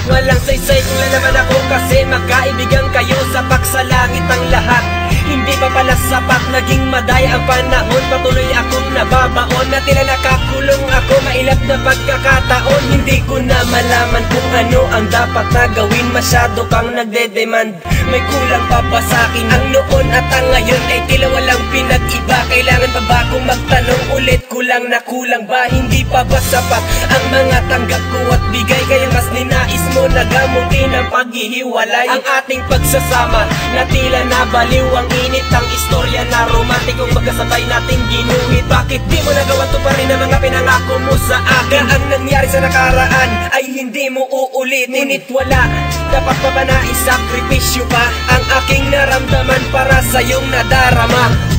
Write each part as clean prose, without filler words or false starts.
Walang saysay kung lalaman ako kasi magkaibigan kayo. Sapak sa langit ang lahat, hindi pa pala sapat. Naging madaya ang panahon, patuloy akong nababaon. Na tila nakakulong ako, mailap na pagkakataon. Hindi ko na malaman kung ano ang dapat na gawin. Masyado kang nagde-demand, may kulang pa ba sa'kin? Ang noon at ang ngayon ay tila walang pinag-iba. Kailangan pa ba akong magtanong ulit? Kulang na kulang ba? Hindi pa ba sapat ang mga tanggap ko at bigay? Kaya mas ninais mo na gamutin ang paghihiwalay. Ang ating pagsasama na tila nabaliw. Ang init ang istorya na romantikong magkasabay nating ginuhit. Bakit di mo nagawa to pa rin ang mga pinangako mo sa akin? Ang nangyari sa nakaraan ay hindi mo uulitin. Ngunit wala, dapat pa ba na isakripisyo pa ang aking naramdaman para sa iyong nadarama?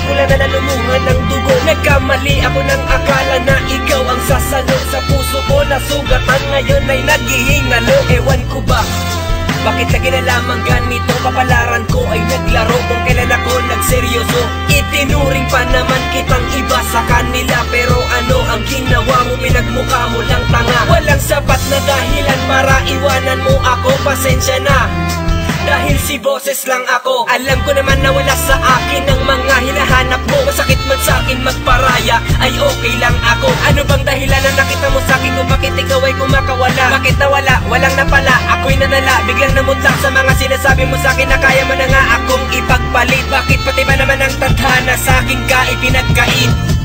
Mula na nalulungan ng dugo, nagkamali ako ng akala na ikaw ang sasalong sa puso ko. Nasugatan ngayon ay naghihingalo. Ewan ko ba, bakit lagi na lamang ganito? Kapalaran ko ay naglaro kung kailan ako nagseryoso. Itinuring pa naman kitang iba sa kanila, pero ano ang ginawa mo? Pinagmukha mo lang tanga. Walang sapat na dahilan para iwanan mo ako. Pasensya na, dahil si boses lang ako. Alam ko naman na wala sa akin ang mga hinahanap mo. Masakit man sa akin magparaya, ay okay lang ako. Ano bang dahilan na nakita mo sa akin kung bakit ikaw ay kumakawala? Bakit nawala? Walang napala, ako'y nanala. Biglang namutla sa mga sinasabi mo sa akin na kaya mo na nga akong ipagpalit. Bakit pati ba naman ang tadhana sa akin ka ipinagkait?